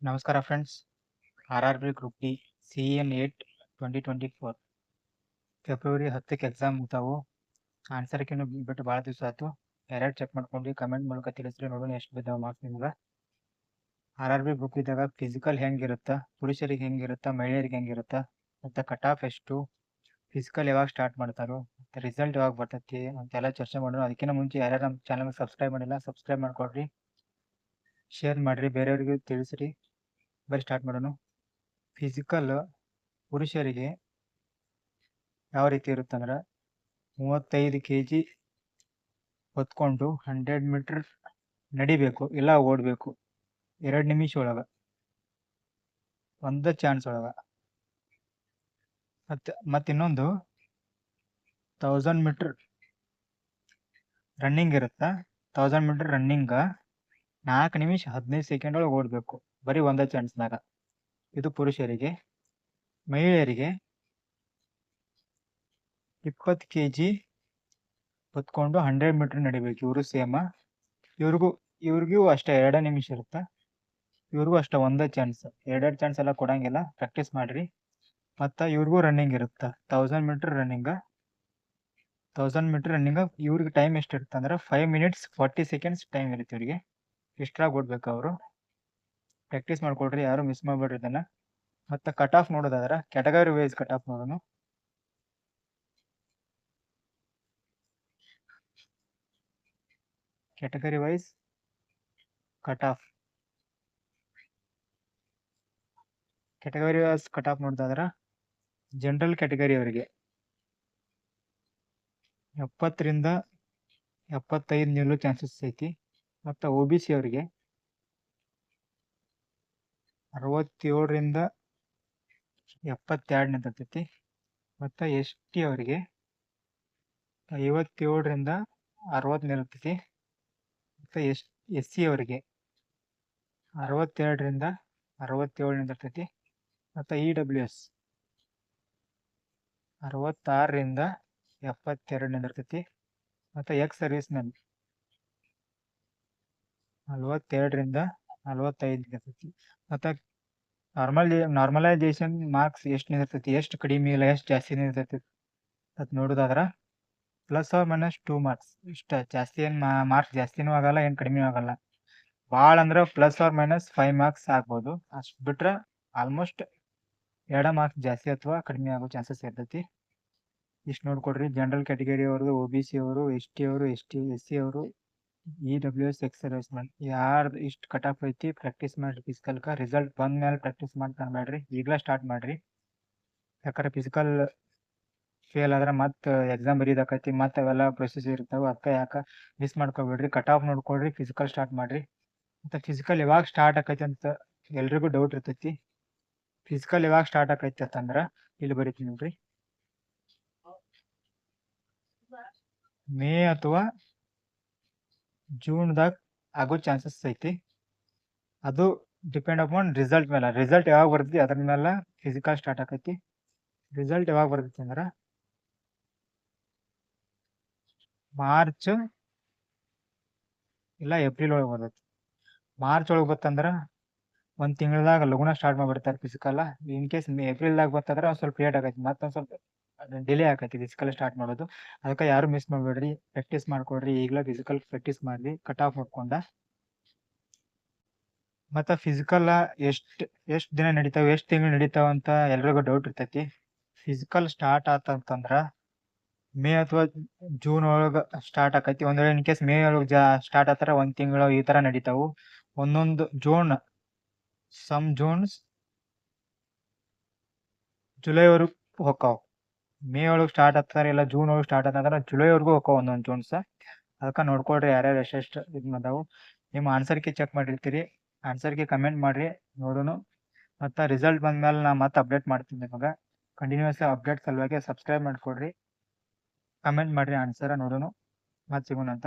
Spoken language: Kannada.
ನಮಸ್ಕಾರ friends. RRB group D CN 8 2024 February 10ಕ್ಕೆ ಎಕ್ಸಾಮ್ ಮುಗ್ತಾವು. ಆನ್ಸರ್ಕಿನ್ನು ಬಿಟ್ಟು ಭಾಳ ದಿವಸ ಆಯ್ತು. ಎರಡು ಚೆಕ್ ಮಾಡ್ಕೊಂಡು ಕಮೆಂಟ್ ಮೂಲಕ ತಿಳಿಸ್ರಿ, ನೋಡೋಣ ಎಷ್ಟು ಬಿದ್ದಾವ ಮಾರ್ಕ್ಸ್ ನಿಮ್ಗೆ. RRB ಗ್ರೂಪ್ ಇದ್ದಾಗ ಫಿಸಿಕಲ್ ಹೆಂಗಿರುತ್ತಾ, ಪುರುಷರಿಗೆ ಹೆಂಗಿರುತ್ತಾ, ಮಹಿಳೆಯರಿಗೆ ಹೆಂಗಿರುತ್ತಾ, ಮತ್ತು ಕಟ್ ಆಫ್ ಎಷ್ಟು, ಫಿಸಿಕಲ್ ಯಾವಾಗ ಸ್ಟಾರ್ಟ್ ಮಾಡ್ತಾರೋ, ಮತ್ತು ರಿಸಲ್ಟ್ ಯಾವಾಗ ಬರ್ತೈತಿ ಅಂತೆಲ್ಲ ಚರ್ಚೆ ಮಾಡೋಣ. ಅದಕ್ಕಿಂತ ಮುಂಚೆ ಯಾರ್ಯಾರು ನಮ್ಮ ಚಾನಲ್ಗೆ ಸಬ್ಸ್ಕ್ರೈಬ್ ಮಾಡಿಲ್ಲ, ಸಬ್ಸ್ಕ್ರೈಬ್ ಮಾಡ್ಕೊಡ್ರಿ, ಶೇರ್ ಮಾಡಿರಿ, ಬೇರೆಯವ್ರಿಗೆ ತಿಳಿಸ್ರಿ. ಬರೀ ಸ್ಟಾರ್ಟ್ ಮಾಡೋಣ. ಫಿಸಿಕಲ್ ಪುರುಷರಿಗೆ ಯಾವ ರೀತಿ ಇರುತ್ತಂದ್ರೆ 35 kg ಹೊತ್ಕೊಂಡು 100 ಮೀಟರ್ ನಡಿಬೇಕು, ಇಲ್ಲ ಓಡಬೇಕು 2 ನಿಮಿಷ ಒಳಗ, ಒಂದು ಚಾನ್ಸ್ ಒಳಗ. ಮತ್ತೆ ಇನ್ನೊಂದು 1000 ಮೀಟರ್ ರನ್ನಿಂಗ್ ಇರುತ್ತಾ. 1000 ಮೀಟರ್ ರನ್ನಿಂಗ್ 4 ನಿಮಿಷ 15 ಸೆಕೆಂಡ್ ಒಳಗೆ ಓಡಬೇಕು, ಬರೀ ಒಂದೇ ಚಾನ್ಸ್ನಾಗ. ಇದು ಪುರುಷರಿಗೆ. ಮಹಿಳೆಯರಿಗೆ 20 kg ಹೊತ್ಕೊಂಡು 100 ಮೀಟರ್ ನಡಿಬೇಕು. ಇವರು ಸೇಮ. ಇವ್ರಿಗೂ ಅಷ್ಟೇ 2 ನಿಮಿಷ ಇರುತ್ತೆ. ಇವ್ರಿಗೂ ಅಷ್ಟೇ ಒಂದೇ ಚಾನ್ಸ್, 2 ಚಾನ್ಸ್ ಎಲ್ಲ ಕೊಡಂಗಿಲ್ಲ, ಪ್ರಾಕ್ಟೀಸ್ ಮಾಡ್ರಿ. ಮತ್ತು ಇವ್ರಿಗೂ ರನ್ನಿಂಗ್ ಇರುತ್ತೆ, 1000 ಮೀಟರ್ ರನ್ನಿಂಗ್. ಇವ್ರಿಗೆ ಟೈಮ್ ಎಷ್ಟು ಇರುತ್ತೆ ಅಂದ್ರೆ 5 minutes 40 seconds ಟೈಮ್ ಇರುತ್ತೆ ಇವ್ರಿಗೆ. ಇಷ್ಟ್ರಾಗ ಓಡ್ಬೇಕು ಅವರು. ಪ್ರಾಕ್ಟೀಸ್ ಮಾಡ್ಕೊಳ್ರಿ, ಯಾರು ಮಿಸ್ ಮಾಡ್ಬೇಡ್ರಿ ಇದನ್ನ. ಮತ್ತು ಕಟ್ ಆಫ್ ನೋಡೋದಾದ್ರೆ ಕ್ಯಾಟಗರಿ ವೈಸ್ ಕಟ್ ಆಫ್ ನೋಡೋಣ. ಕ್ಯಾಟಗರಿ ವೈಸ್ ಕಟ್ ಆಫ್ ನೋಡೋದಾದ್ರೆ ಜನರಲ್ ಕ್ಯಾಟಗರಿ ಅವರಿಗೆ 70 ರಿಂದ 75 ನಿಲ್ಲೋ ಚಾನ್ಸಸ್ ಐತಿ. ಮತ್ತು OBC ಅವರಿಗೆ 67 ರಿಂದ 72 ನಿಂತೈತಿ. ಮತ್ತು ST ಅವರಿಗೆ 57 ರಿಂದ 60 ನಿಲ್ತೈತಿ. ಮತ್ತು SC ಅವರಿಗೆ 62 ರಿಂದ 67 ನಿಂತಿರ್ತೈತಿ. ಮತ್ತು EWS 66 ರಿಂದ 72 ನಿಂತಿರ್ತೈತಿ. ಮತ್ತು ಎಕ್ಸ್ ಸರ್ವಿಸ್ ಮೆನ್ 42 ರಿಂದ 45 ನಿಂತಿರ್ತೈತಿ. ಮತ್ತು ನಾರ್ಮಲೈಸೇಷನ್ ಮಾರ್ಕ್ಸ್ ಎಷ್ಟು ನಿಂತಿರ್ತೈತಿ, ಎಷ್ಟು ಕಡಿಮೆ ಇಲ್ಲ, ಎಷ್ಟು ಜಾಸ್ತಿ ನಿಂತಿರ್ತೈತಿ ಅದು ನೋಡೋದಾದ್ರೆ +or-2 ಮಾರ್ಕ್ಸ್. ಇಷ್ಟ ಜಾಸ್ತಿ ಏನು ಮಾರ್ಕ್ಸ್ ಜಾಸ್ತಿನೂ ಆಗಲ್ಲ, ಏನು ಕಡಿಮೆನೂ ಆಗಲ್ಲ. ಭಾಳ ಅಂದ್ರೆ +or-5 ಮಾರ್ಕ್ಸ್ ಆಗ್ಬೋದು. ಅಷ್ಟು ಬಿಟ್ರೆ ಆಲ್ಮೋಸ್ಟ್ 2 ಮಾರ್ಕ್ಸ್ ಜಾಸ್ತಿ ಅಥವಾ ಕಡಿಮೆ ಆಗೋ ಚಾನ್ಸಸ್ ಇರ್ತೈತಿ. ಇಷ್ಟು ನೋಡ್ಕೊಡ್ರಿ. ಜನರಲ್ ಕ್ಯಾಟಗರಿ ಅವರು, OBC ಅವರು, ST ಅವರು, SC ಅವರು, EWS ಎಕ್ಸ್ ಸರ್ವಿಸ್ ಮ್ಯಾನ್ ಯಾರ್ದು ಇಷ್ಟು ಕಟ್ ಆಫ್ ಐತಿ. ಪ್ರಾಕ್ಟೀಸ್ ಮಾಡಿರಿ ಫಿಸಿಕಲ್ಗೆ. ರಿಸಲ್ಟ್ ಬಂದ ಮೇಲೆ ಪ್ರಾಕ್ಟೀಸ್ ಮಾಡ್ತಾನೆ ಬೇಡ್ರಿ, ಈಗಲೇ ಸ್ಟಾರ್ಟ್ ಮಾಡಿರಿ. ಯಾಕಂದ್ರೆ ಫಿಸಿಕಲ್ ಫೇಲ್ ಆದ್ರೆ ಮತ್ತೆ ಎಕ್ಸಾಮ್ ಬರೀದಾಕೈತಿ, ಮತ್ತೆ ಅವೆಲ್ಲ ಪ್ರೊಸೆಸ್ ಇರ್ತಾವೆ. ಅದಕ್ಕೆ ಯಾಕೆ ಮಿಸ್ ಮಾಡ್ಕೊಬೇಡ್ರಿ. ಕಟ್ ಆಫ್ ನೋಡ್ಕೊಳ್ರಿ, ಫಿಸಿಕಲ್ ಸ್ಟಾರ್ಟ್ ಮಾಡಿರಿ. ಮತ್ತು ಫಿಸಿಕಲ್ ಯಾವಾಗ ಸ್ಟಾರ್ಟ್ ಆಕೈತಿ ಅಂತ ಎಲ್ರಿಗೂ ಡೌಟ್ ಇರ್ತೈತಿ. ಫಿಸಿಕಲ್ ಯಾವಾಗ ಸ್ಟಾರ್ಟ್ ಆಕೈತಿ ಅಂತಂದ್ರೆ ಇಲ್ಲಿ ಬರೀತೀನಿ ನೋಡ್ರಿ, ಮೇ ಅಥವಾ ಜೂನ್ದಾಗ ಆಗೋ ಚಾನ್ಸಸ್ ಐತಿ. ಅದು ಡಿಪೆಂಡ್ ಅಪಾನ್ ರಿಸಲ್ಟ್ ಮೇಲೆ. ರಿಸಲ್ಟ್ ಯಾವಾಗ ಬರ್ತೈತಿ ಅದ್ರ ಮೇಲೆ ಫಿಸಿಕಲ್ ಸ್ಟಾರ್ಟ್ ಆಕೈತಿ. ರಿಸಲ್ಟ್ ಯಾವಾಗ ಬರ್ತೈತಿ ಅಂದ್ರೆ ಮಾರ್ಚ್ ಇಲ್ಲ ಏಪ್ರಿಲ್ ಒಳಗೆ ಬರ್ತೈತಿ. ಮಾರ್ಚ್ ಒಳಗೆ ಬರ್ತಂದ್ರೆ 1 ತಿಂಗಳದಾಗ ಲಗುನ ಸ್ಟಾರ್ಟ್ ಮಾಡಿಬಿಡ್ತಾರೆ ಫಿಸಿಕಲ್. ಇನ್ ಕೇಸ್ ಏಪ್ರಿಲ್ದಾಗ ಬರ್ತಂದ್ರೆ ಒಂದು ಸ್ವಲ್ಪ ಲೇಟ್ ಆಗೈತಿ, ಮತ್ತೊಂದು ಸ್ವಲ್ಪ ಡಿಲೇ ಆಕೈತಿ ಫಿಸಿಕಲ್ ಸ್ಟಾರ್ಟ್ ಮಾಡೋದು. ಅದಕ್ಕೆ ಯಾರು ಮಿಸ್ ಮಾಡಬೇಡ್ರಿ, ಪ್ರಾಕ್ಟೀಸ್ ಮಾಡ್ಕೊಡ್ರಿ. ಈಗಲೇ ಫಿಸಿಕಲ್ ಪ್ರಾಕ್ಟೀಸ್ ಮಾಡಿ ಕಟ್ ಆಫ್ ನೋಡ್ಕೊಂಡ. ಮತ್ತು ಫಿಸಿಕಲ್ ಎಷ್ಟು ದಿನ ನಡೀತಾವೆ, ಎಷ್ಟು ತಿಂಗಳು ನಡೀತಾವೆ ಅಂತ ಎಲ್ರಿಗೂ ಡೌಟ್ ಇರ್ತೈತಿ. ಫಿಸಿಕಲ್ ಸ್ಟಾರ್ಟ್ ಆತಂತಂದ್ರೆ ಮೇ ಅಥವಾ ಜೂನ್ ಒಳಗೆ ಸ್ಟಾರ್ಟ್ ಆಕೈತಿ. ಒಂದ್ ವೇಳೆ ಇನ್ ಕೇಸ್ ಮೇ ಒಳಗೆ ಸ್ಟಾರ್ಟ್ ಆತರ 1 ತಿಂಗಳು ಈ ಥರ ನಡೀತಾವು. ಒಂದೊಂದು ಸಮ್ ಜೋನ್ಸ್ ಜುಲೈವರೆಗೂ ಹೋಗ್ತಾವ. ಮೇ ಒಳಗೆ ಸ್ಟಾರ್ಟ್ ಆಗ್ತಾರೆ, ಇಲ್ಲ ಜೂನ್ ಒಳಗೆ ಸ್ಟಾರ್ಟ್ ಆತಂದ್ರೆ ಜುಲೈವರೆಗೂ ಹೋಗ್ತಾವ ಒಂದೊಂದು ಜೋನ್ಸ್. ಅದಕ್ಕೆ ನೋಡ್ಕೊಳ್ರಿ ಯಾರ್ಯಾರು ಎಷ್ಟೆಷ್ಟು ಇದು ಬಂದಾವು. ನಿಮ್ಮ ಆನ್ಸರ್ಗೆ ಚೆಕ್ ಮಾಡಿರ್ತೀರಿ, ಆನ್ಸರ್ಗೆ ಕಮೆಂಟ್ ಮಾಡಿರಿ, ನೋಡೋಣ. ಮತ್ತು ರಿಸಲ್ಟ್ ಬಂದ್ಮೇಲೆ ನಾ ಮತ್ತೆ ಅಪ್ಡೇಟ್ ಮಾಡ್ತೀನಿ ನಿಮಗೆ. ಕಂಟಿನ್ಯೂಸ್ ಅಪ್ಡೇಟ್ ಸಲುವಾಗಿ ಸಬ್ಸ್ಕ್ರೈಬ್ ಮಾಡ್ಕೊಡ್ರಿ, ಕಮೆಂಟ್ ಮಾಡಿರಿ ಆನ್ಸರ್, ನೋಡೋಣ. ಮತ್ತೆ ಸಿಗೋಣ ಅಂತ.